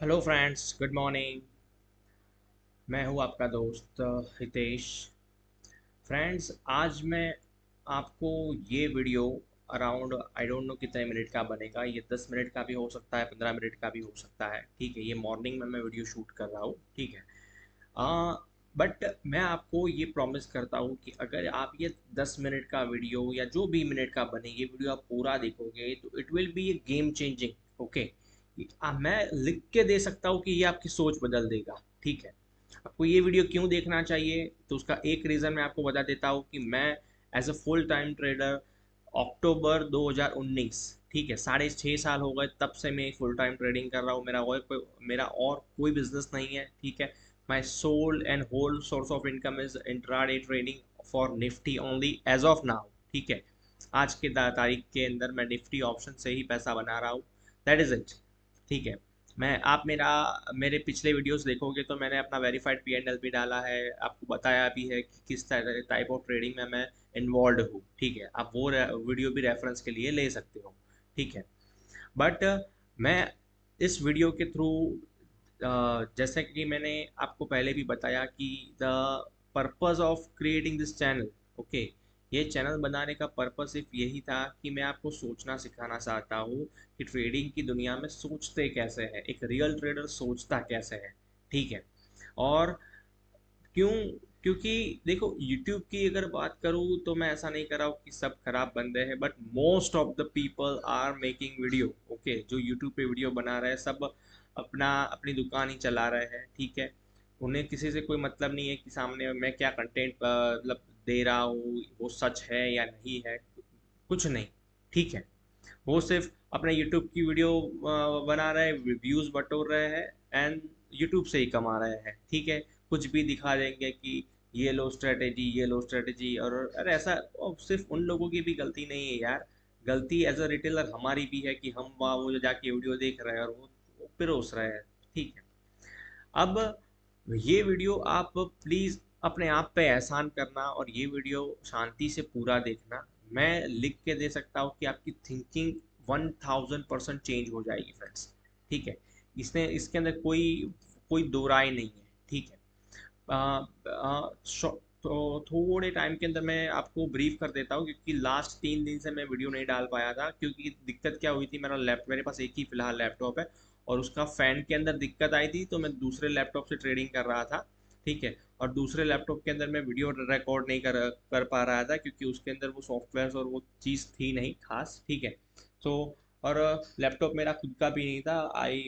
Hello friends, good morning. मैं हूं आपका दोस्त हितेश। फ्रेंड्स, आज मैं आपको ये video around I don't know कितने मिनट का बनेगा। ये 10 मिनट का भी हो सकता है, 15 मिनट का भी हो सकता है। ठीक है, ये मॉर्निंग में मैं वीडियो शूट कर रहा हूँ। ठीक है। बट मैं आपको ये प्रॉमिस करता हूँ कि अगर आप ये 10 मिनट का वीडियो या जो भी मिनट का बने ये वीडियो आप पूरा देखोगे तो it will be A game changing. Okay. मैं लिख के दे सकता हूँ कि ये आपकी सोच बदल देगा। ठीक है। आपको ये वीडियो क्यों देखना चाहिए, तो उसका एक रीज़न मैं आपको बता देता हूँ कि मैं as a full time trader October 2019, ठीक है, 6.5 साल हो गए तब से मैं फुल टाइम ट्रेडिंग कर रहा हूँ। मेरा और कोई बिजनेस नहीं है। ठीक है। My sole and whole source of income is intraday trading for Nifty only as of now. ठीक है। आज के तारीख के अंदर मैं निफ्टी ऑप्शन से ही पैसा बना रहा हूँ। That is it. ठीक है। मैं आप मेरे पिछले वीडियोस देखोगे तो मैंने अपना वेरीफाइड पी एंड एल भी डाला है, आपको बताया भी है कि किस टाइप ऑफ ट्रेडिंग में मैं इन्वॉल्व हूँ। ठीक है, आप वो वीडियो भी रेफरेंस के लिए ले सकते हो। ठीक है। बट मैं इस वीडियो के थ्रू, जैसे कि मैंने आपको पहले भी बताया कि the purpose of creating this channel, okay, ये चैनल बनाने का पर्पस सिर्फ यही था कि मैं आपको सोचना सिखाना चाहता हूँ कि ट्रेडिंग की दुनिया में सोचते कैसे हैं, एक रियल ट्रेडर सोचता कैसे है। ठीक है। और क्यों? क्योंकि देखो, YouTube की अगर बात करूँ तो मैं ऐसा नहीं कर रहा हूँ कि सब खराब बंदे हैं, but most of the people are making video. Okay, जो YouTube पे वीडियो बना रहे हैं सब अपनी दुकान ही चला रहे हैं। ठीक है। उन्हें किसी से कोई मतलब नहीं है कि सामने मैं क्या कंटेंट मतलब दे रहा हूँ वो सच है या नहीं है, कुछ नहीं। ठीक है। वो सिर्फ अपने यूट्यूब की वीडियो बना रहे हैं, व्यूज बटोर रहे हैं एंड यूट्यूब से ही कमा रहे हैं। ठीक है। कुछ भी दिखा देंगे कि ये लो स्ट्रेटेजी, ये लो स्ट्रेटेजी। और अरे ऐसा, और सिर्फ उन लोगों की भी गलती नहीं है यार, गलती एज अ रिटेलर हमारी भी है कि हम वहाँ वो जाके वीडियो देख रहे हैं और वो पिरोस रहे हैं। ठीक है। अब ये वीडियो आप प्लीज़ अपने आप पे एहसान करना और ये वीडियो शांति से पूरा देखना। मैं लिख के दे सकता हूँ कि आपकी थिंकिंग 1000% चेंज हो जाएगी फ्रेंड्स। ठीक है। इसके अंदर कोई कोई दो राय नहीं है। ठीक है। आ, तो थोड़े टाइम के अंदर मैं आपको ब्रीफ कर देता हूँ, क्योंकि लास्ट 3 दिन से मैं वीडियो नहीं डाल पाया था। क्योंकि दिक्कत क्या हुई थी, मेरे पास एक ही फिलहाल लैपटॉप है और उसका फ़ैन के अंदर दिक्कत आई थी, तो मैं दूसरे लैपटॉप से ट्रेडिंग कर रहा था। ठीक है। और दूसरे लैपटॉप के अंदर मैं वीडियो रिकॉर्ड नहीं कर पा रहा था, क्योंकि उसके अंदर वो सॉफ्टवेयर और वो चीज़ थी नहीं खास। ठीक है। तो और लैपटॉप मेरा खुद का भी नहीं था।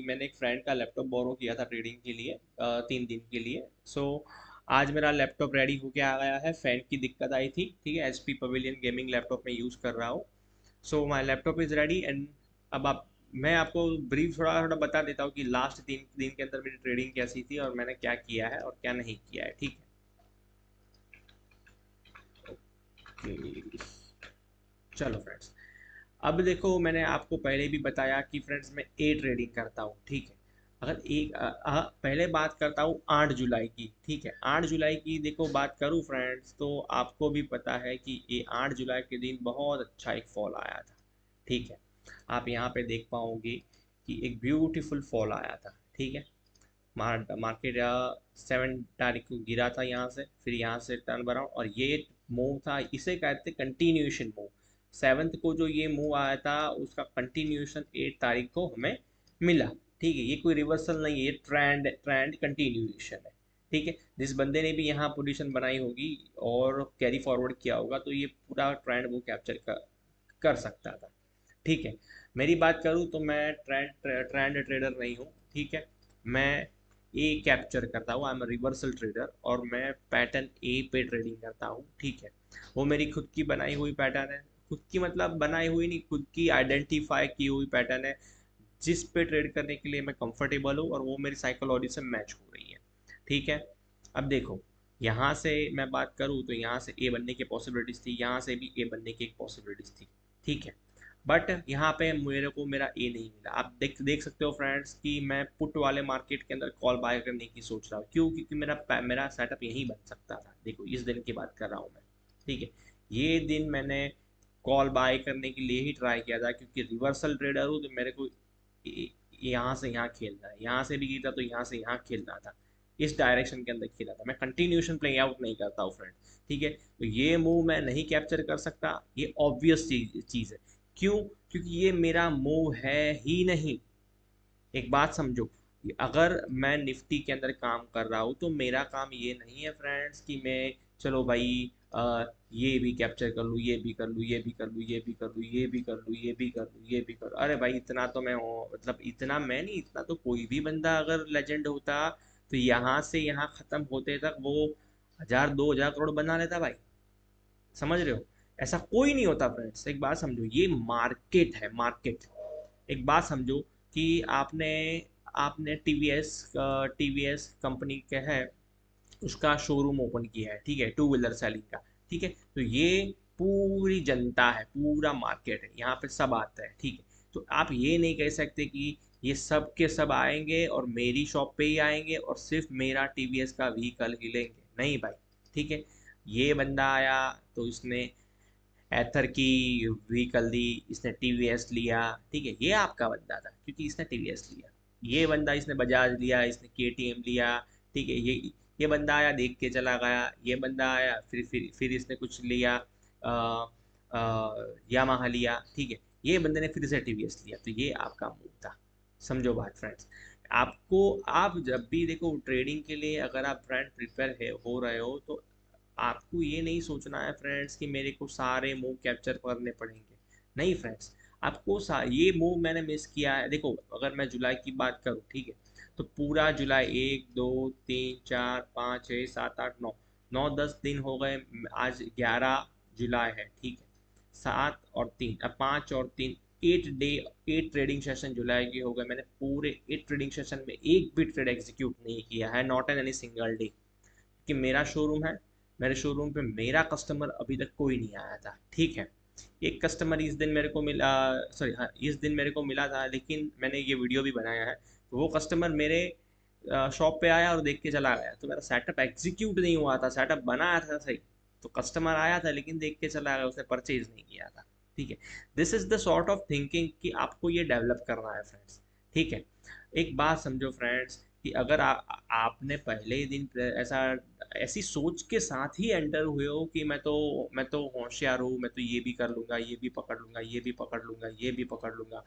मैंने एक फ्रेंड का लैपटॉप बोरो किया था ट्रेडिंग के लिए, 3 दिन के लिए। सो आज मेरा लैपटॉप रेडी होके आ गया है। फ़ैन की दिक्कत आई थी। ठीक है, HP पवेलियन गेमिंग लैपटॉप में यूज़ कर रहा हूँ। So my laptop is ready and अब आप मैं आपको ब्रीफ थोड़ा थोड़ा बता देता हूँ कि लास्ट 3 दिन के अंदर मेरी ट्रेडिंग कैसी थी और मैंने क्या किया है और क्या नहीं किया है। ठीक है। ओके, चलो फ्रेंड्स, अब देखो, मैंने आपको पहले भी बताया कि फ्रेंड्स मैं ट्रेडिंग करता हूँ। ठीक है। अगर पहले बात करता हूँ 8 जुलाई की। ठीक है, 8 जुलाई की देखो बात करूँ फ्रेंड्स, तो आपको भी पता है कि ये 8 जुलाई के दिन बहुत अच्छा एक फॉल आया था। ठीक है। आप यहाँ पे देख पाओगे कि एक ब्यूटीफुल फॉल आया था। ठीक है। मार्केट 7 तारीख को गिरा था यहाँ से, फिर यहाँ से टर्न अराउंड और ये मूव था, इसे कहते हैं कंटिन्यूएशन मूव। 7th को जो ये मूव आया था उसका कंटिन्यूएशन 8 तारीख को हमें मिला। ठीक है, ये कोई रिवर्सल नहीं है, ये ट्रेंड ट्रेंड कंटिन्यूएशन है। ठीक है, जिस बंदे ने भी यहाँ पोजीशन बनाई होगी और कैरी फॉरवर्ड किया होगा तो ये पूरा ट्रेंड वो कैप्चर कर सकता था। ठीक है। मेरी बात करूँ तो मैं ट्रेंड ट्रेडर नहीं हूँ। ठीक है। मैं कैप्चर करता हूँ, आई एम रिवर्सल ट्रेडर और मैं पैटर्न पे ट्रेडिंग करता हूँ। ठीक है। वो मेरी खुद की बनाई हुई पैटर्न है। खुद की मतलब बनाई हुई नहीं, खुद की आइडेंटिफाई की हुई पैटर्न है, जिस पे ट्रेड करने के लिए मैं कंफर्टेबल हूँ और वो मेरी साइकोलॉजी से मैच हो रही है। ठीक है। अब देखो, यहाँ से मैं बात करूँ तो यहाँ से ए बनने की पॉसिबिलिटीज थी, यहाँ से भी ए बनने की एक पॉसिबिलिटीज थी। ठीक है। बट यहाँ पे मेरे को मेरा ए नहीं मिला। आप देख देख सकते हो फ्रेंड्स कि मैं पुट वाले मार्केट के अंदर कॉल बाय करने की सोच रहा हूँ। क्यों? क्योंकि मेरा सेटअप यहीं बन सकता था। देखो, इस दिन की बात कर रहा हूँ मैं। ठीक है। ये दिन मैंने कॉल बाय करने के लिए ही ट्राई किया था, क्योंकि रिवर्सल ट्रेडर हूँ तो मेरे को यहाँ से यहाँ खेल रहा है, यहाँ से भी गिरा तो यहाँ से यहाँ खेल रहा था, इस डायरेक्शन के अंदर खेला था। मैं कंटिन्यूशन प्ले आउट नहीं करता हूँ फ्रेंड, ठीक है। तो ये मूव मैं नहीं कैप्चर कर सकता, ये ऑब्वियस चीज़ है। क्यों? क्योंकि ये मेरा मूव है ही नहीं। एक बात समझो, अगर मैं निफ्टी के अंदर काम कर रहा हूँ तो मेरा काम ये नहीं है फ्रेंड्स कि मैं चलो भाई ये भी कैप्चर कर लूँ, ये भी कर लूँ, ये भी कर लूँ, ये भी कर लूँ, ये भी कर लूँ, ये भी कर लूँ, ये भी कर लूँ। अरे भाई इतना तो मैं हो, मतलब इतना मैं नहीं, इतना तो कोई भी बंदा अगर लेजेंड होता तो यहाँ से यहाँ खत्म होते तक वो 1000 2000 करोड़ बना लेता भाई। समझ रहे हो? ऐसा कोई नहीं होता फ्रेंड्स। एक बात समझो, ये मार्केट है, मार्केट। एक बात समझो कि आपने आपने टीवीएस कंपनी के है, उसका शोरूम ओपन किया है, ठीक है, टू व्हीलर सेलिंग का, ठीक है। तो ये पूरी जनता है, पूरा मार्केट है, यहाँ पे सब आता है, ठीक है। तो आप ये नहीं कह सकते कि ये सब के सब आएंगे और मेरी शॉप पे ही आएंगे और सिर्फ मेरा टीवीएस का व्हीकल ही लेंगे, नहीं भाई, ठीक है। ये बंदा आया तो इसने एथर की व्हीकल दी, इसने टीवीएस लिया, ठीक है, ये आपका बंदा था क्योंकि इसने टीवीएस लिया। ये बंदा इसने बजाज लिया, इसने केटीएम लिया, ठीक है। ये बंदा आया देख के चला गया, ये बंदा आया फिर इसने कुछ लिया, यामाहा लिया, ठीक है। ये बंदे ने फिर से टीवीएस लिया, तो ये आपका मूव था। समझो बात फ्रेंड्स। आपको, आप जब भी देखो ट्रेडिंग के लिए अगर आप फ्रेंड प्रिपेयर है हो रहे हो तो आपको ये नहीं सोचना है फ्रेंड्स कि मेरे को सारे मूव कैप्चर करने पड़ेंगे। नहीं फ्रेंड्स, आपको ये मूव मैंने मिस किया है। देखो अगर मैं जुलाई की बात करूँ, ठीक है, तो पूरा जुलाई 1 2 3 4 5 6 7 8 9, 9 10 दिन हो गए। आज 11 जुलाई है, ठीक है। 7 और 3, अब 5 और 3, 8 डे, 8 ट्रेडिंग सेशन जुलाई के हो गए। मैंने पूरे 8 ट्रेडिंग सेशन में एक भी ट्रेड एग्जीक्यूट नहीं किया है, not an any single day. कि मेरा शोरूम है, मेरे शोरूम पे मेरा कस्टमर अभी तक कोई नहीं आया था, ठीक है। एक कस्टमर इस दिन मेरे को मिला, सॉरी हाँ, इस दिन मेरे को मिला था, लेकिन मैंने ये वीडियो भी बनाया है। तो वो कस्टमर मेरे शॉप पे आया और देख के चला गया, तो मेरा सेटअप एग्जीक्यूट नहीं हुआ था, सेटअप बनाया था सही। तो कस्टमर आया था लेकिन देख के चला गया, उसने परचेज नहीं किया था, ठीक है। This is the sort of thinking कि आपको ये डेवलप करना है फ्रेंड्स, ठीक है। एक बात समझो फ्रेंड्स कि अगर आपने पहले ही दिन ऐसा ऐसी सोच के साथ ही एंटर हुए हो कि मैं तो होशियार हूँ, मैं तो ये भी कर लूँगा, ये भी पकड़ लूँगा, ये भी पकड़ लूँगा, ये भी पकड़ लूँगा।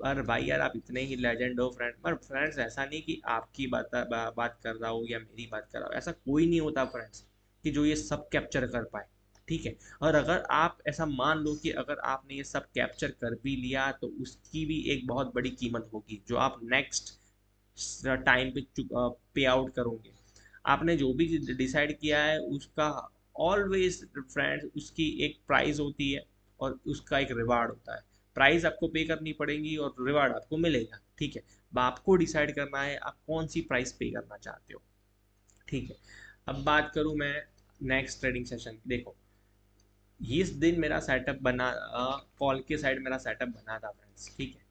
अरे भाई यार, आप इतने ही लेजेंड हो फ्रेंड, पर फ्रेंड्स ऐसा नहीं कि आपकी बात कर रहा हूँ या मेरी बात कर रहा हूँ, ऐसा कोई नहीं होता फ्रेंड्स कि जो ये सब कैप्चर कर पाए, ठीक है। और अगर आप ऐसा मान लो कि अगर आपने ये सब कैप्चर कर भी लिया तो उसकी भी एक बहुत बड़ी कीमत होगी जो आप नेक्स्ट टाइम पे पे आउट करोगे। आपने जो भी डिसाइड किया है उसका ऑलवेज फ्रेंड्स उसकी एक प्राइस होती है और उसका एक रिवार्ड होता है। प्राइस आपको पे करनी पड़ेगी और रिवार्ड आपको मिलेगा, ठीक है। अब आपको डिसाइड करना है आप कौन सी प्राइस पे करना चाहते हो, ठीक है। अब बात करूं मैं नेक्स्ट ट्रेडिंग सेशन की। देखो इस दिन मेरा सेटअप बना, कॉल के साइड मेरा सेटअप बना था फ्रेंड्स, ठीक है।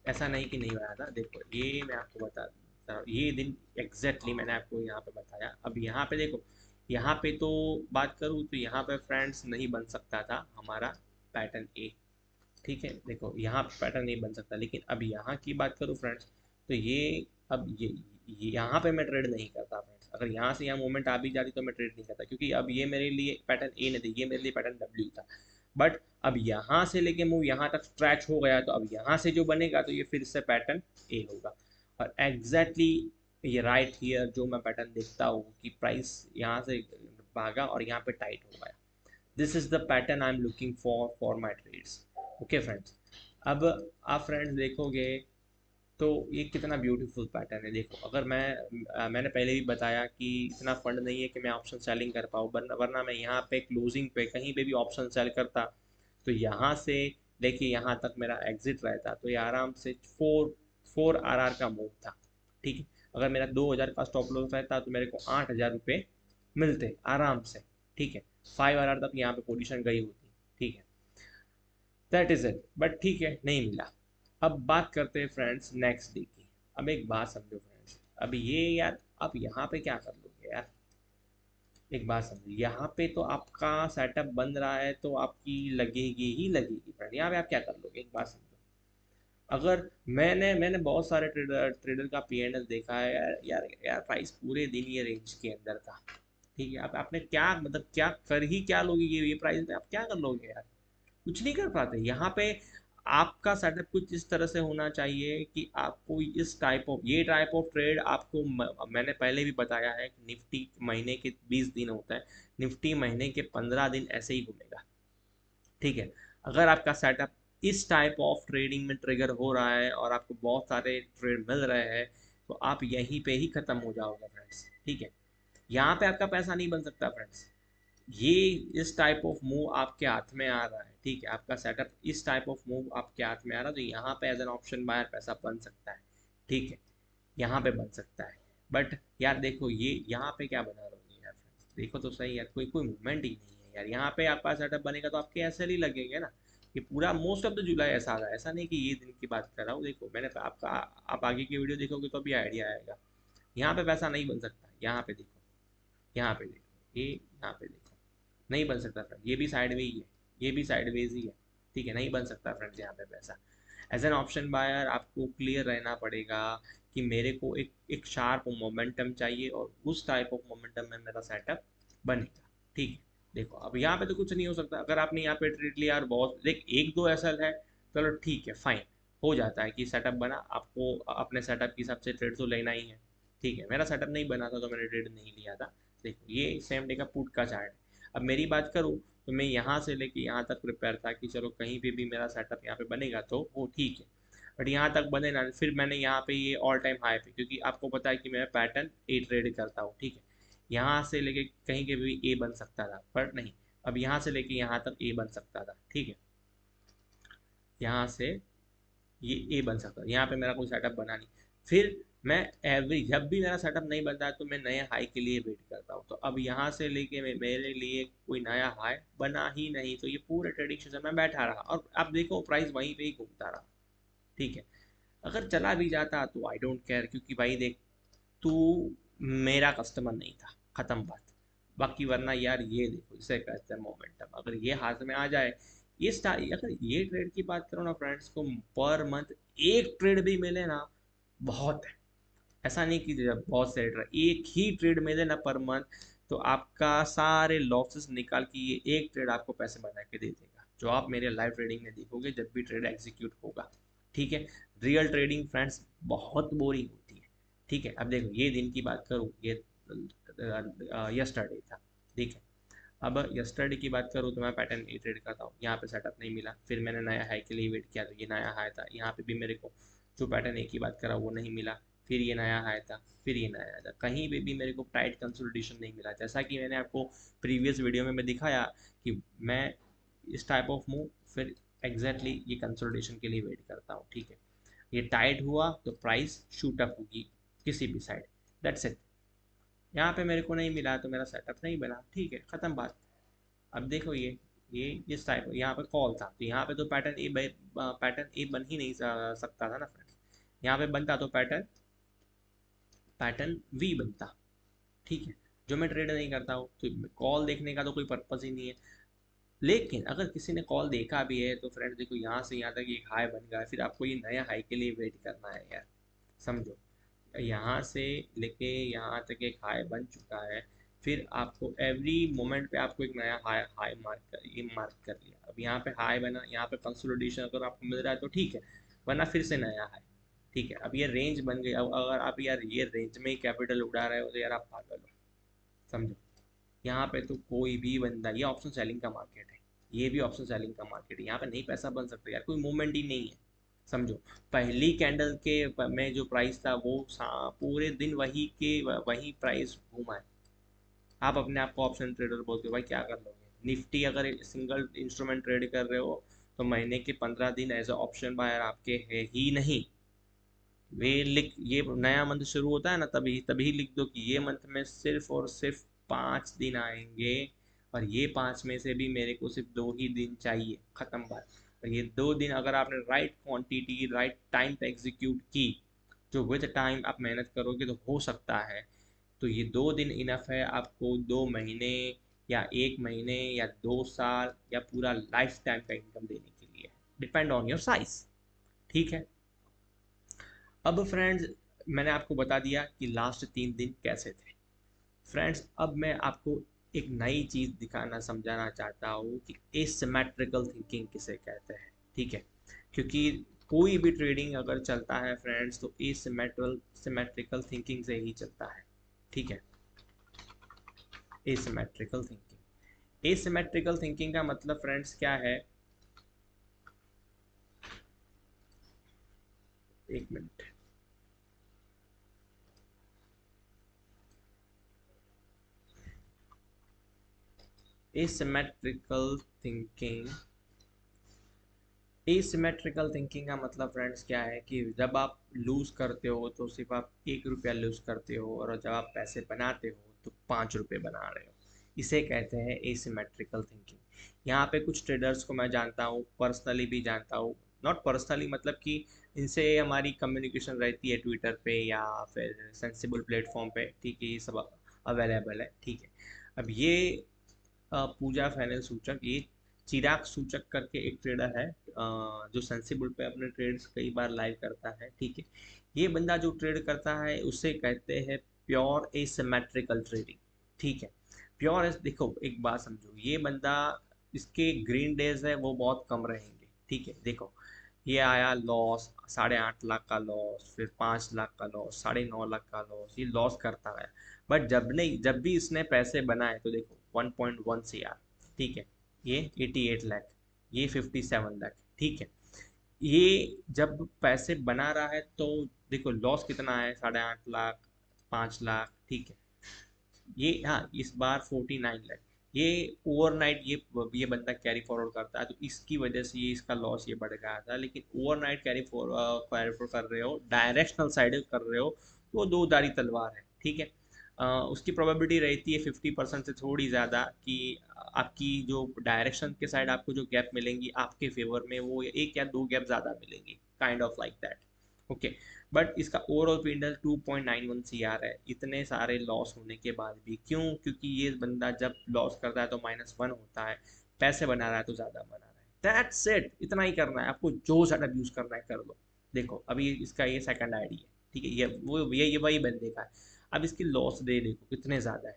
ऐसा नहीं कि नहीं बनाया था। देखो ये मैं आपको बता रहा हूँ, ये दिन एग्जैक्टली मैंने आपको यहाँ पे बताया। अब यहाँ पे देखो, यहाँ पे तो बात करूँ तो यहाँ पे फ्रेंड्स नहीं बन सकता था हमारा पैटर्न ए, ठीक है। देखो यहाँ पैटर्न नहीं बन सकता, लेकिन अब यहाँ की बात करूँ फ्रेंड्स तो ये, अब ये यहाँ पे मैं ट्रेड नहीं करता फ्रेंड्स। अगर यहाँ से यहाँ मूवमेंट आ भी जाती तो मैं ट्रेड नहीं करता, क्योंकि अब ये मेरे लिए पैटर्न ए नहीं था, ये मेरे लिए पैटर्न डब्ल्यू था। बट अब यहाँ से लेके मूव यहाँ तक स्ट्रैच हो गया, तो अब यहाँ से जो बनेगा तो ये फिर से पैटर्न ए होगा। और एग्जैक्टली ये राइट हियर जो मैं पैटर्न देखता हूँ कि प्राइस यहाँ से भागा और यहाँ पे टाइट हो गया। This is the pattern I am looking for my trades. Okay friends, अब आप फ्रेंड्स देखोगे तो ये कितना ब्यूटीफुल पैटर्न है। देखो अगर मैंने पहले भी बताया कि इतना फंड नहीं है कि मैं ऑप्शन सेलिंग कर पाऊँ, वरना मैं यहाँ पे क्लोजिंग पे कहीं पे भी ऑप्शन सेल करता तो यहाँ से देखिए यहाँ तक मेरा एग्जिट रहता, तो ये आराम से 4 4 RR का मूव था, ठीक है। अगर मेरा 2000 का स्टॉप लॉस रहता तो मेरे को 8000 रुपये मिलते आराम से, ठीक है। 5 RR तक यहाँ पे पोजीशन गई होती, ठीक है। दैट इज इट, बट ठीक है नहीं मिला। अब बात करते हैं फ्रेंड्स नेक्स्ट डे की। अब एक बात समझो फ्रेंड्स, अब ये यार आप यहाँ पे क्या कर लोगे यार? एक बात समझो, यहाँ पे तो आपका सेटअप बन रहा है तो आपकी लगेगी ही लगेगी फ्रेंड, यहाँ पे आप क्या कर लोगे? एक बात समझो, अगर मैंने मैंने बहुत सारे ट्रेडर ट्रेडर का पी एंड एल देखा है यार, यार प्राइस पूरे दिन ये रेंज के अंदर था। ठीक है, अब आपने क्या मतलब क्या कर ही क्या लोगे, ये प्राइस में आप क्या कर लोगे यार, कुछ नहीं कर पाते यहाँ पे। आपका सेटअप कुछ इस तरह से होना चाहिए कि आपको इस टाइप ऑफ ट्रेड आपको मैंने पहले भी बताया है कि निफ्टी महीने के 20 दिन होता है, निफ्टी महीने के 15 दिन ऐसे ही घूमेगा। ठीक है, अगर आपका सेटअप इस टाइप ऑफ ट्रेडिंग में ट्रिगर हो रहा है और आपको बहुत सारे ट्रेड मिल रहे हैं, तो आप यहीं पे ही ख़त्म हो जाओगे फ्रेंड्स। ठीक है, यहाँ पे आपका पैसा नहीं बन सकता फ्रेंड्स। ये इस टाइप ऑफ मूव आपके हाथ में आ रहा है, ठीक है, आपका सेटअप इस टाइप ऑफ मूव आपके हाथ में आ रहा है, तो यहाँ पे एज एन ऑप्शन बायर पैसा बन सकता है। ठीक है, यहाँ पे बन सकता है। बट यार देखो ये यहाँ पे क्या बना रहोगे यार फ्रेंड्स, देखो तो सही यार, कोई कोई मूवमेंट ही नहीं है यार। यहाँ पे आपका सेटअप बनेगा तो आपके ऐसे ही लगेंगे ना। ये पूरा मोस्ट ऑफ द जुलाई ऐसा आ रहा है, ऐसा नहीं कि ये दिन की बात कर रहा हूँ। देखो मैंने आपका, आप आगे की वीडियो देखोगे तो भी आइडिया आएगा। यहाँ पे पैसा नहीं बन सकता, यहाँ पे देखो, यहाँ पे देखो, ये यहाँ पे देखो, नहीं बन सकता फ्रेंड। ये भी साइडवेज ही है, ये भी साइडवेज ही है। ठीक है, नहीं बन सकता फ्रेंड्स यहाँ पे पैसा। एज एन ऑप्शन बायर आपको क्लियर रहना पड़ेगा कि मेरे को एक शार्प मोमेंटम चाहिए और उस टाइप ऑफ मोमेंटम में मेरा सेटअप बनेगा। ठीक है, देखो अब यहाँ पे तो कुछ नहीं हो सकता। अगर आपने यहाँ पे ट्रेड लिया और बहुत देख एक दो एसएल है, चलो ठीक है फाइन, हो जाता है कि सेटअप बना, आपको अपने सेटअप के हिसाब से ट्रेड तो लेना ही है। ठीक है, मेरा सेटअप नहीं बना था तो मैंने ट्रेड नहीं लिया था। देखो ये सेम डे का पुट का चार्ट है। अब मेरी बात करूँ तो मैं यहाँ से लेके यहाँ तक प्रिपेयर था कि चलो कहीं पे भी मेरा सेटअप यहाँ पे बनेगा तो वो ठीक है। बट यहाँ तक बने ना, फिर मैंने यहाँ पे ये ऑल टाइम हाई पे, क्योंकि आपको पता है कि मैं पैटर्न ए ट्रेड करता हूँ। ठीक है, यहाँ से लेके कहीं के भी ए बन सकता था पर नहीं, अब यहाँ से लेके यहाँ तक ए बन सकता था। ठीक है, यहाँ से ये ए बन सकता था, यहाँ पे मेरा कोई सेटअप बना नहीं। फिर मैं एवरी जब भी मेरा सेटअप नहीं बनता है तो मैं नए हाई के लिए वेट करता हूँ। तो अब यहाँ से लेके मेरे लिए कोई नया हाई बना ही नहीं, तो ये पूरे ट्रेडिंग सेशन में बैठा रहा और अब देखो प्राइस वहीं पे ही घूमता रहा। ठीक है, अगर चला भी जाता तो आई डोंट केयर, क्योंकि भाई देख तू मेरा कस्टमर नहीं था, खत्म बात। बाकी वरना यार ये देखो इसे कहते हैं मोमेंटम, अगर ये हाथ में आ जाए, ये अगर ये ट्रेड की बात करो ना फ्रेंड्स, को पर मंथ एक ट्रेड भी मिले ना बहुत है। ऐसा नहीं कि जब बहुत से ट्रेड, एक ही ट्रेड मिले ना पर मंथ, तो आपका सारे लॉसेस निकाल के ये एक ट्रेड आपको पैसे बना के दे देगा, जो आप मेरे लाइव ट्रेडिंग में देखोगे जब भी ट्रेड एग्जीक्यूट होगा। ठीक है, रियल ट्रेडिंग फ्रेंड्स बहुत बोरिंग होती है। ठीक है, अब देखो ये दिन की बात करूँ, ये यस्टरडे था। ठीक है, अब यस्टरडे की बात करूँ तो मैं पैटर्न ए ट्रेड करता हूँ, यहाँ पे सेटअप नहीं मिला, फिर मैंने नया हाई के लिए वेट किया तो ये नया हाई था, यहाँ पे भी मेरे को जो पैटर्न ए की बात करा वो नहीं मिला, फिर ये नया हाई था, फिर ये नया हाई था, कहीं पे भी मेरे को टाइट कंसोलिडेशन नहीं मिला। जैसा कि मैंने आपको प्रीवियस वीडियो में मैं दिखाया कि मैं इस टाइप ऑफ मूव फिर एग्जैक्टली ये कंसोलिडेशन के लिए वेट करता हूँ। ठीक है, ये टाइट हुआ तो प्राइस शूट अप होगी किसी भी साइड, दैट्स इट। यहाँ पे मेरे को नहीं मिला तो मेरा सेटअप नहीं बना, ठीक है ख़त्म बात। अब देखो ये इस टाइप यहाँ पे कॉल था, तो यहाँ पे तो पैटर्न ए बन ही नहीं सकता था ना फ्रेंड्स। यहाँ पे बनता तो पैटर्न वी बनता। ठीक है, जो मैं ट्रेड नहीं करता हूँ तो कॉल देखने का तो कोई पर्पज़ ही नहीं है। लेकिन अगर किसी ने कॉल देखा भी है तो फ्रेंड्स देखो यहाँ से यहाँ तक एक हाई बन गया, फिर आपको ये नया हाई के लिए वेट करना है यार, समझो। यहाँ से लेके यहाँ तक एक हाई बन चुका है, फिर आपको एवरी मोमेंट पे आपको एक नया हाई हाई मार्क कर, ये मार्क कर लिया। अब यहाँ पे हाई बना, यहाँ पे कंसोलिडेशन अगर आपको मिल रहा है तो ठीक है, वरना फिर से नया हाई। ठीक है, अब ये रेंज बन गई। अब अगर आप यार ये रेंज में ही कैपिटल उड़ा रहे हो तो यार आप पागल हो, समझो। यहाँ पे तो कोई भी बंदा, ये ऑप्शन सेलिंग का मार्केट है, ये भी ऑप्शन सेलिंग का मार्केट है, यहाँ पे नहीं पैसा बन सकता यार, कोई मूवमेंट ही नहीं है, समझो। पहली कैंडल के में जो प्राइस था वो पूरे दिन वही प्राइस घूमा है। आप अपने आप को ऑप्शन ट्रेडर बोलते हो, भाई क्या कर लोगे। निफ्टी अगर सिंगल इंस्ट्रूमेंट ट्रेड कर रहे हो तो महीने के 15 दिन एज अ ऑप्शन बायर आपके है ही नहीं। वे लिख, ये नया मंथ शुरू होता है ना, तभी तभी लिख दो कि ये मंथ में सिर्फ और सिर्फ 5 दिन आएंगे, और ये 5 में से भी मेरे को सिर्फ 2 ही दिन चाहिए, खत्म बात। और ये 2 दिन अगर आपने राइट क्वांटिटी राइट टाइम पे एग्जीक्यूट की, जो विद टाइम आप मेहनत करोगे तो हो सकता है, तो ये 2 दिन इनफ है आपको 2 महीने या 1 महीने या 2 साल या पूरा लाइफ टाइम का इनकम देने के लिए, डिपेंड ऑन योर साइज। ठीक है, अब फ्रेंड्स, मैंने आपको बता दिया कि लास्ट 3 दिन कैसे थे। फ्रेंड्स, अब मैं आपको एक नई चीज़ दिखाना समझाना चाहता हूँ कि एसिमेट्रिकल थिंकिंग किसे कहते हैं। ठीक है, क्योंकि कोई भी ट्रेडिंग अगर चलता है फ्रेंड्स तो एसिमेट्रिकल थिंकिंग से ही चलता है। ठीक है, एसिमेट्रिकल थिंकिंग, एसिमेट्रिकल थिंकिंग का मतलब फ्रेंड्स क्या है, एक minute. Asymmetrical thinking, asymmetrical thinking का मतलब फ्रेंड्स क्या है कि जब आप लूज करते हो तो सिर्फ आप 1 रुपया लूज करते हो, और जब आप पैसे बनाते हो तो 5 रुपये बना रहे हो। इसे कहते हैं एसिमेट्रिकल थिंकिंग। यहाँ पे कुछ ट्रेडर्स को मैं जानता हूँ, पर्सनली भी जानता हूँ। नॉट पर्सनली मतलब कि इनसे हमारी कम्युनिकेशन रहती है ट्विटर पे या फिर सेंसिबल प्लेटफॉर्म पे। ठीक है, ये सब अवेलेबल है। ठीक है, अब ये पूजा फाइनेंस सूचक, ये चिराग सूचक करके एक ट्रेडर है, जो सेंसिबल पे अपने ट्रेड्स कई बार लाइव करता है। ठीक है, ये बंदा जो ट्रेड करता है उसे कहते हैं प्योर एसिमेट्रिकल ट्रेडिंग। ठीक है, प्योर एस, देखो एक बात समझो, ये बंदा, इसके ग्रीन डेज है वो बहुत कम रहेंगे। ठीक है, देखो ये आया लॉस, 8.5 लाख का लॉस, फिर 5 लाख का लॉस, 9.5 लाख का लॉस, ये लॉस करता है। बट जब भी इसने पैसे बनाए तो देखो 1.1 CR। ठीक है, ये 88 लाख, ये 57 लाख। ठीक है, ये जब पैसे बना रहा है तो देखो लॉस कितना है, 8.5 लाख, 5 लाख। ठीक है, ये हाँ इस बार 49 लाख। ये ओवरनाइट ये बंदा कैरी फॉरवर्ड करता है तो इसकी वजह से ये इसका लॉस ये बढ़ गया था। लेकिन ओवरनाइट कैरी फॉरवर्ड कर रहे हो, डायरेक्शनल साइड कर रहे हो, तो दो धारी तलवार है। ठीक है, उसकी प्रोबेबिलिटी रहती है 50% से थोड़ी ज़्यादा कि आपकी जो डायरेक्शन के साइड आपको जो गैप मिलेंगी आपके फेवर में, वो एक या दो गैप ज़्यादा मिलेंगी, kind of like that. Okay, but इसका ओवरऑल P&L 2.91 CR है, इतने सारे लॉस होने के बाद भी। क्यों? क्योंकि ये बंदा जब लॉस करता है तो -1 होता है, पैसे बना रहा है तो ज़्यादा बना रहा है। दैट्स इट, इतना ही करना है आपको, जो सेटअप यूज़ करना है कर लो। देखो अभी इसका ये सेकंड आईडी है। ठीक है, ये वही बंदे का है। अब इसकी लॉस दे देखो कितने ज़्यादा है,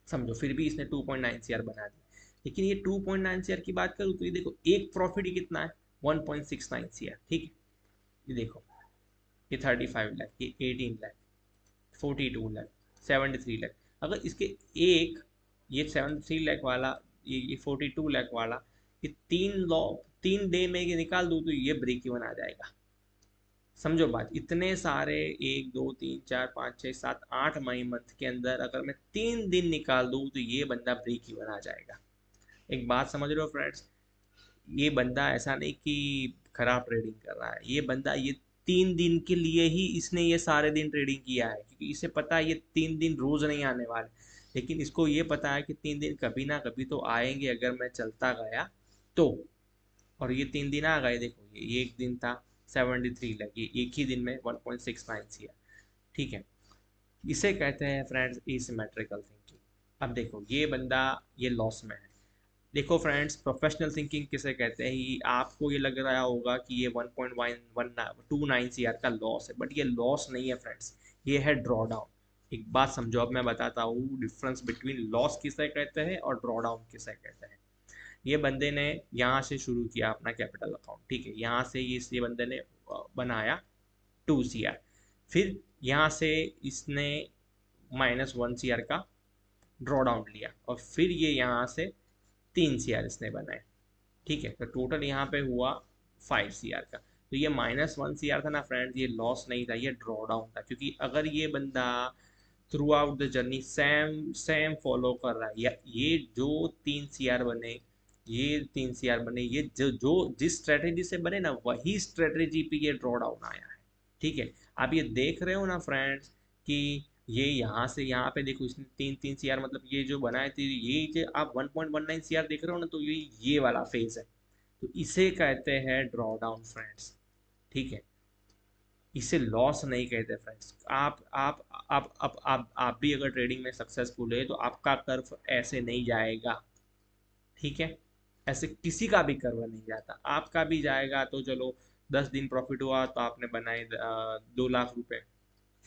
समझो, फिर भी इसने 2.9 CR बना दी। लेकिन ये 2.9 CR की बात करूँ तो ये देखो एक प्रॉफिट ही कितना है, 1.69 CR। ठीक है, ये देखो, ये 35 लाख, ये 18 लाख, 42 लाख, 73 लाख। अगर इसके एक, ये 73 लाख वाला, ये 42 लाख वाला, ये 3 डे में ये निकाल दूँ तो ये ब्रेक इवन आ जाएगा। समझो बात, इतने सारे 1 2 3 4 5 6 7 8 मई मंथ के अंदर अगर मैं 3 दिन निकाल दूँ तो ये बंदा ब्रेक इवन आ जाएगा। एक बात समझ रहे हो फ्रेंड्स, ये बंदा ऐसा नहीं कि खराब ट्रेडिंग कर रहा है, ये बंदा ये 3 दिन के लिए ही इसने ये सारे दिन ट्रेडिंग किया है, क्योंकि इसे पता है ये 3 दिन रोज नहीं आने वाले। लेकिन इसको ये पता है कि 3 दिन कभी ना कभी तो आएंगे अगर मैं चलता गया तो। और ये 3 दिन आ गए, देखो ये एक दिन था, 73 लाख, ये एक ही दिन में 1.69 CR। ठीक है, इसे कहते हैं फ्रेंड्स एसिमेट्रिकल थिंकिंग। अब देखो ये बंदा ये लॉस में है। देखो फ्रेंड्स, प्रोफेशनल थिंकिंग किसे कहते हैं, ये आपको ये लग रहा होगा कि ये 1.129 CR का लॉस है, बट ये लॉस नहीं है फ्रेंड्स, ये है ड्रॉ डाउन। एक बात समझो, अब मैं बताता हूँ डिफरेंस बिटवीन लॉस किसे कहते हैं और ड्रॉ डाउन किसे कहते हैं। ये बंदे ने यहाँ से शुरू किया अपना कैपिटल अकाउंट। ठीक है, यहाँ से ये बंदे ने बनाया 2 CR। फिर यहाँ से इसने -1 CR का ड्रॉ डाउन लिया, और फिर ये यहाँ से 3 CR इसने बनाए। ठीक है, तो टोटल यहाँ पे हुआ 5 CR का। तो ये -1 CR था ना फ्रेंड्स, ये लॉस नहीं था, ये ड्रॉ डाउन था। क्योंकि अगर ये बंदा through out the journey same same follow कर रहा है, या ये जो 3 CR बने, ये 3 CR बने, ये जो जिस स्ट्रेटेजी से बने ना वही स्ट्रेटेजी पे ये ड्रॉ डाउन आया है। ठीक है, आप ये देख रहे हो ना फ्रेंड्स कि ये यहाँ से यहाँ पे देखो, इसने 3 3 CR, मतलब ये जो बनाए थे, ये जो आप 1.19 CR देख रहे हो ना, तो ये वाला फेज है। तो इसे कहते हैं ड्रॉ डाउन फ्रेंड्स। ठीक है, इसे लॉस नहीं कहते फ्रेंड्स। आप भी अगर ट्रेडिंग में सक्सेसफुल है तो आपका कर्व ऐसे नहीं जाएगा। ठीक है, ऐसे किसी का भी कर्व नहीं जाता, आपका भी जाएगा तो चलो 10 दिन प्रॉफिट हुआ तो आपने बनाए 2 लाख रुपए,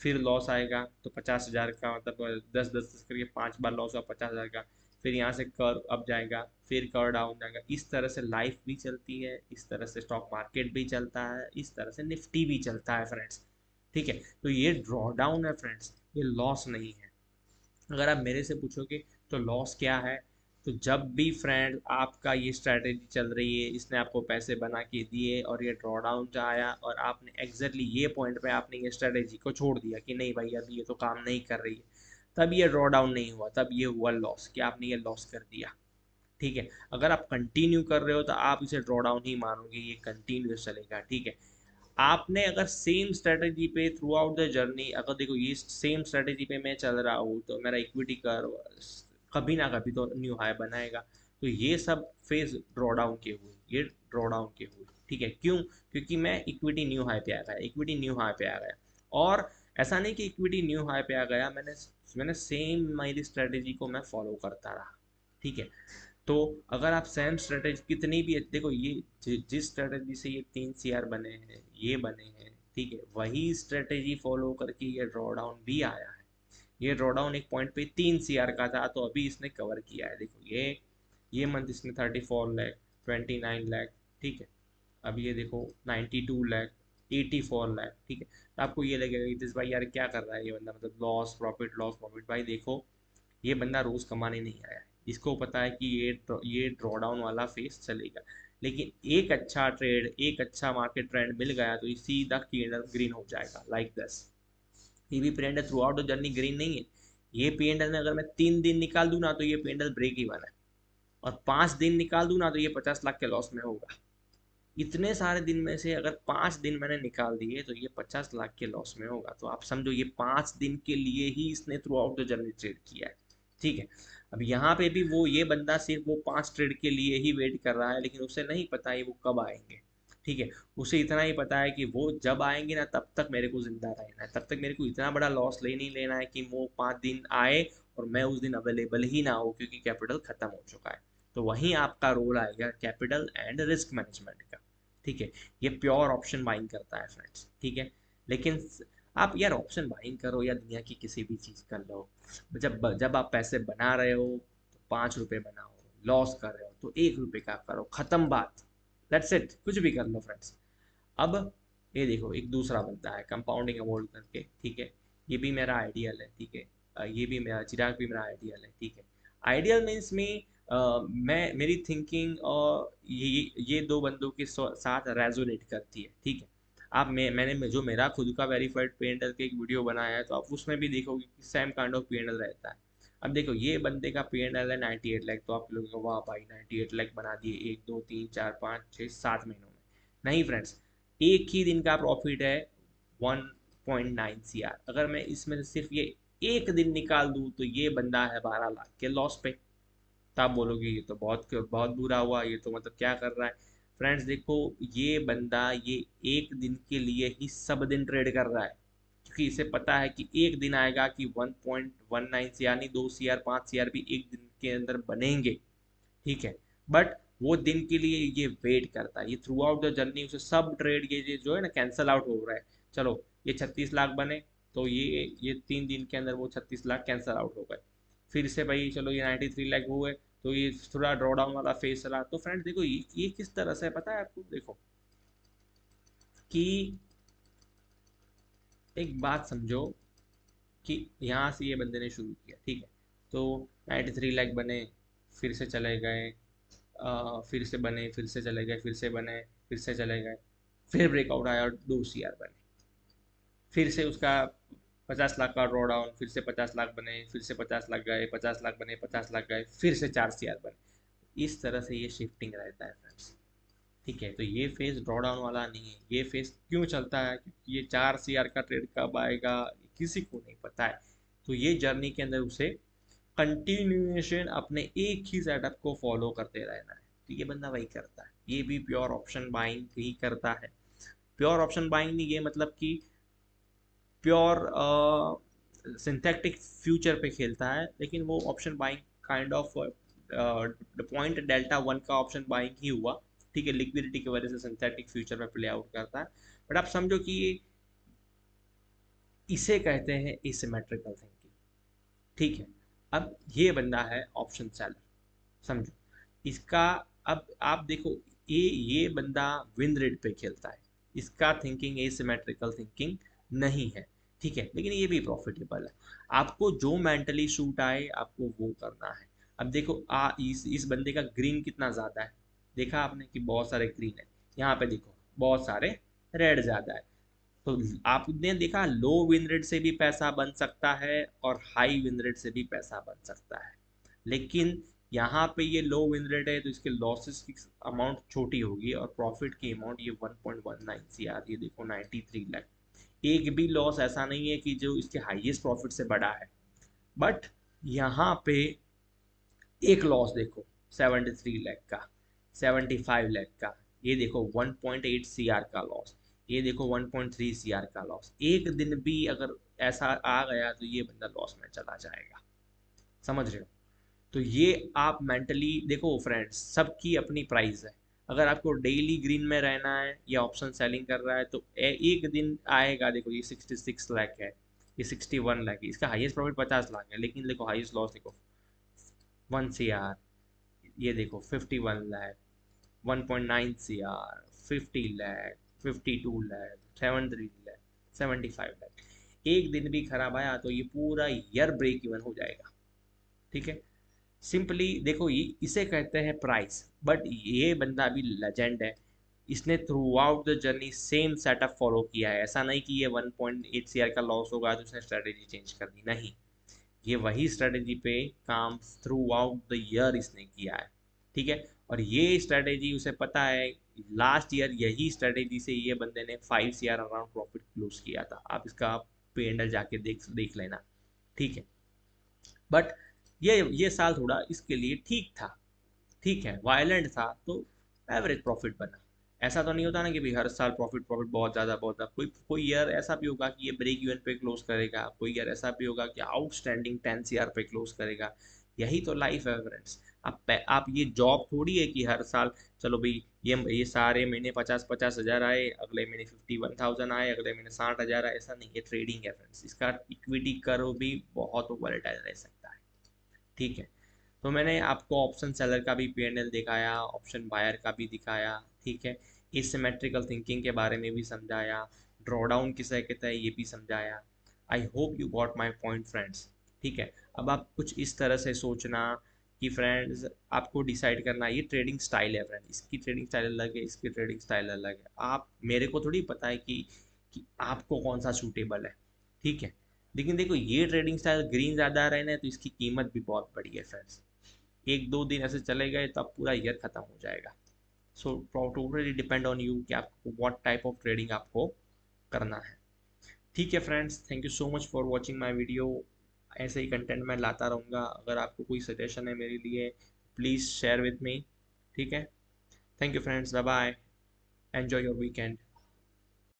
फिर लॉस आएगा तो 50,000 का, मतलब 10 10 करके 5 बार लॉस हुआ 50,000 का, फिर यहाँ से कर्व अप जाएगा, फिर कर्व डाउन जाएगा। इस तरह से लाइफ भी चलती है, इस तरह से स्टॉक मार्केट भी चलता है, इस तरह से निफ्टी भी चलता है फ्रेंड्स। ठीक है, तो ये ड्रॉ डाउन है फ्रेंड्स, ये लॉस नहीं है। अगर आप मेरे से पूछोगे तो लॉस क्या है, तो जब भी फ्रेंड आपका ये स्ट्रैटेजी चल रही है, इसने आपको पैसे बना के दिए और ये ड्रॉ डाउन आया और आपने एग्जैक्टली ये पॉइंट पे आपने ये स्ट्रैटेजी को छोड़ दिया कि नहीं भाई अभी ये तो काम नहीं कर रही है, तब ये ड्रॉ डाउन नहीं हुआ, तब ये हुआ लॉस, कि आपने ये लॉस कर दिया। ठीक है, अगर आप कंटिन्यू कर रहे हो तो आप इसे ड्रॉ डाउन ही मानोगे, ये कंटिन्यूस चलेगा। ठीक है, आपने अगर सेम स्ट्रेटजी पे थ्रू आउट द जर्नी, अगर देखो ये सेम स्ट्रेटजी पे मैं चल रहा हूँ तो मेरा इक्विटी कर कभी ना कभी तो न्यू हाई बनाएगा। तो ये सब फेज ड्रॉ डाउन के हुए, ये ड्रॉ डाउन के हुए। ठीक है, क्यों? क्योंकि मैं इक्विटी न्यू हाई पे आ गया, इक्विटी न्यू हाई पे आ गया। और ऐसा नहीं कि इक्विटी न्यू हाई पे आ गया, मैंने मैंने सेम मेरी स्ट्रेटेजी को मैं फॉलो करता रहा। ठीक है, तो अगर आप सेम स्ट्रेटेजी कितनी भी देखो, ये जिस स्ट्रेटेजी से ये 3 CR बने हैं, ये बने हैं, ठीक है, वही स्ट्रेटेजी फॉलो करके ये ड्रॉ डाउन भी आया है। ये ड्रॉ डाउन एक पॉइंट पे 3 CR का था, तो अभी इसने कवर किया है। देखो ये मंथ इसने 34 लाख, 29 लाख, ठीक है, अब ये देखो 92 लाख, 84 लाख। ठीक है, तो आपको ये लगेगा कि दिस भाई यार क्या कर रहा है ये बंदा, मतलब लॉस प्रॉफिट। भाई देखो, ये बंदा रोज कमाने नहीं आया है, इसको पता है कि ये ड्रॉ डाउन वाला फेस चलेगा। लेकिन एक अच्छा ट्रेड, एक अच्छा मार्केट ट्रेंड मिल गया तो ये सीधा ग्रीन हो जाएगा, लाइक दिस। ये भी पेंडल throughout the journey green नहीं है। ये पेंडल में अगर मैं 3 दिन निकाल दूं ना तो ये पेंडल ब्रेक ही बना है, और 5 दिन निकाल दूं ना तो ये 50 लाख के लॉस में होगा। इतने सारे दिन में से अगर 5 दिन मैंने निकाल दिए तो ये 50 लाख के लॉस में होगा। तो आप समझो ये 5 दिन के लिए ही इसने through out the journey trade किया है। ठीक है, अब यहाँ पे भी वो ये बंदा सिर्फ वो 5 ट्रेड के लिए ही वेट कर रहा है, लेकिन उसे नहीं पता है वो कब आएंगे। ठीक है, उसे इतना ही पता है कि वो जब आएंगे ना तब तक मेरे को जिंदा रहना है, तब तक मेरे को इतना बड़ा लॉस ले नहीं लेना है कि वो 5 दिन आए और मैं उस दिन अवेलेबल ही ना हो क्योंकि कैपिटल खत्म हो चुका है। तो वहीं आपका रोल आएगा कैपिटल एंड रिस्क मैनेजमेंट का। ठीक है, ये प्योर ऑप्शन बाइंग करता है फ्रेंड्स। ठीक है, लेकिन आप यार ऑप्शन बाइंग करो या दुनिया की किसी भी चीज़ कर लो, जब जब आप पैसे बना रहे हो तो 5 रुपए बनाओ, लॉस कर रहे हो तो 1 रुपए का करो, खत्म बात। दैट्स इट, कुछ भी कर लो फ्रेंड्स। अब ये देखो एक दूसरा बनता है कंपाउंडिंग अवॉइड करके। ठीक है, ये भी मेरा आइडियल है। ठीक है, ये भी मेरा चिराग भी मेरा आइडियल है। ठीक है, आइडियल मीन्स में मैं मेरी थिंकिंग और ये दो बंदों के साथ रेजोनेट करती है। ठीक है, आप मैंने जो मेरा खुद का वेरीफाइड पी का एक वीडियो बनाया है तो आप उसमें भी देखोगे कि सेम काइंड ऑफ पी रहता है। अब देखो ये बंदे का पी है 98 लाख, तो आप लोगों को वाह भाई 98 लाख बना दिए 1 2 3 4 5 6 7 महीनों में। नहीं फ्रेंड्स, एक ही दिन का प्रॉफिट है 1.9 CR। अगर मैं इसमें से सिर्फ ये एक दिन निकाल दूं तो ये बंदा है 12 लाख के लॉस पे। तो आप बोलोगे ये तो बहुत बहुत बुरा हुआ, ये तो मतलब क्या कर रहा है। फ्रेंड्स देखो, ये बंदा ये एक दिन के लिए ही सब दिन ट्रेड कर रहा है, क्योंकि इसे पता है कि एक दिन आएगा कि 1.19 CR नहीं, 2 CR 5 CR भी एक दिन के अंदर बनेंगे। ठीक है, बट वो दिन के लिए ये वेट करता है, ये थ्रू आउट द जर्नी उसे सब ट्रेड ये जो है ना कैंसल आउट हो रहा है। चलो ये 36 लाख बने, तो ये 3 दिन के अंदर वो 36 लाख कैंसल आउट हो गए। फिर से भाई चलो ये 93 लाख हुए, तो ये थोड़ा ड्रॉ डाउन वाला फेज चला। तो फ्रेंड देखो ये किस तरह से पता है आपको, देखो कि एक बात समझो कि यहाँ से ये बंदे ने शुरू किया। ठीक है, तो 93 लाख बने, फिर से चले गए, फिर से बने, फिर से चले गए, फिर से बने, फिर से चले गए, फिर ब्रेकआउट आया और 2 CR बने, फिर से उसका 50 लाख का ड्रॉ डाउन, फिर से 50 लाख बने, फिर से 50 लाख गए, 50 लाख बने, 50 लाख गए, फिर से 4 CR बने। इस तरह से ये शिफ्टिंग रहता है फ्रेंड्स। ठीक है, तो ये फेज ड्रॉ डाउन वाला नहीं है। ये फेज क्यों चलता है, क्योंकि ये 4 CR का ट्रेड कब आएगा किसी को नहीं पता है। तो ये जर्नी के अंदर उसे कंटिन्यूएशन अपने एक ही सेटअप को फॉलो करते रहना है। तो ये बंदा वही करता है, ये भी प्योर ऑप्शन बाइंग ही करता है। प्योर ऑप्शन बाइंग नहीं ये मतलब कि प्योर सिंथेटिक फ्यूचर पे खेलता है, लेकिन वो option buying kind of point delta 1 का ऑप्शन बाइंग ही हुआ। ठीक है, लिक्विडिटी की वजह से सिंथेटिक फ्यूचर में प्ले आउट करता है। बट आप समझो कि इसे कहते हैं एसिमेट्रिकल थिंकिंग, ठीक है। अब ये बंदा है ऑप्शन सेलर, समझो इसका। अब आप देखो, ये बंदा विन रेट पे खेलता है, इसका थिंकिंग एसिमेट्रिकल थिंकिंग नहीं है, ठीक है, लेकिन ये भी प्रॉफिटेबल है। आपको जो मेंटली सूट आए आपको वो करना है। अब देखो इस बंदे का ग्रीन कितना ज़्यादा है, देखा आपने कि बहुत सारे ग्रीन है, यहाँ पे देखो बहुत सारे रेड ज़्यादा है। तो आपने देखा लो विन रेट से भी पैसा बन सकता है और हाई विन रेट से भी पैसा बन सकता है, लेकिन यहाँ पे ये लो विन रेट है तो इसके लॉसेस की अमाउंट छोटी होगी और प्रॉफिट की अमाउंट ये 1.19 CR, ये देखो 93 लाख। एक भी लॉस ऐसा नहीं है कि जो इसके हाईएस्ट प्रॉफिट से बड़ा है, बट यहाँ पे एक लॉस देखो 73 लाख का, 75 लाख का, ये देखो 1.8 CR का लॉस, ये देखो 1.3 CR का लॉस। एक दिन भी अगर ऐसा आ गया तो ये बंदा लॉस में चला जाएगा, समझ रहे हो। तो ये आप मेंटली देखो फ्रेंड्स, सबकी अपनी प्राइस है। अगर आपको डेली ग्रीन में रहना है या ऑप्शन सेलिंग कर रहा है तो एक दिन आएगा, देखो ये 66 लाख है, ये 61 लाख है, इसका हाईएस्ट प्रॉफिट 50 लाख है, लेकिन देखो हाईएस्ट लॉस देखो 1 CR, ये देखो 51 लाख, 1.9 CR, 50 लाख, 52 लाख, 73 लाख, 75 लाख। एक दिन भी खराब आया तो ये पूरा ईयर ब्रेक इवन हो जाएगा, ठीक है। सिंपली देखो ये इसे कहते हैं प्राइस, बट ये बंदा भी लेजेंड है, इसने through out the journey same setup follow किया है। ऐसा नहीं कि ये 1.8 CR का लॉस होगा तो उसने स्ट्रेटेजी चेंज कर दी, नहीं, ये वही स्ट्रेटेजी पे काम थ्रू आउट द ईयर इसने किया है, ठीक है। और ये स्ट्रेटेजी उसे पता है, लास्ट ईयर यही स्ट्रेटेजी से ये बंदे ने 5 CR अराउंड प्रॉफिट क्लोज किया था। आप इसका पे एंडल जाके देख देख लेना, ठीक है। बट ये साल थोड़ा इसके लिए ठीक था, ठीक है, वायलेंट था तो एवरेज प्रॉफिट बना। ऐसा तो नहीं होता ना कि भाई हर साल प्रॉफिट प्रॉफिट बहुत ज़्यादा, कोई कोई ईयर ऐसा भी होगा कि ये ब्रेक इवन पे क्लोज करेगा, कोई ईयर ऐसा भी होगा कि आउटस्टैंडिंग 10 CR पे क्लोज करेगा। यही तो लाइफ है फ्रेंड्स। आप ये जॉब थोड़ी है कि हर साल चलो भाई ये सारे महीने 50-50 हज़ार आए, अगले महीने 51,000 आए, अगले महीने 60,000 आए, ऐसा नहीं है। ट्रेडिंग है फ्रेंड्स, इसका इक्विटी कर्व भी बहुत वोलेटाइल रह सकता है, ठीक है। तो मैंने आपको ऑप्शन सेलर का भी P&L दिखाया, ऑप्शन बायर का भी दिखाया, ठीक है। एसिमेट्रिकल थिंकिंग के बारे में भी समझाया, ड्रॉडाउन किसे कहता है ये भी समझाया। I hope you got my point friends, ठीक है। अब आप कुछ इस तरह से सोचना कि फ्रेंड्स आपको डिसाइड करना, ये ट्रेडिंग स्टाइल है फ्रेंड, इसकी ट्रेडिंग स्टाइल अलग है, इसकी ट्रेडिंग स्टाइल अलग है। आप मेरे को थोड़ी पता है कि आपको कौन सा सूटेबल है, ठीक है। लेकिन देखो ये ट्रेडिंग स्टाइल ग्रीन ज़्यादा रहे ना तो इसकी कीमत भी बहुत बड़ी है फ्रेंड्स। एक दो दिन ऐसे चले गए तो अब पूरा ईयर खत्म हो जाएगा। So totally depend on you कि आपको व्हाट टाइप ऑफ ट्रेडिंग आपको करना है, ठीक है friends. Thank you so much for watching my video. ऐसे ही कंटेंट मैं लाता रहूँगा। अगर आपको कोई सजेशन है मेरे लिए प्लीज़ शेयर विथ मी, ठीक है। Thank you friends, bye bye, enjoy your weekend.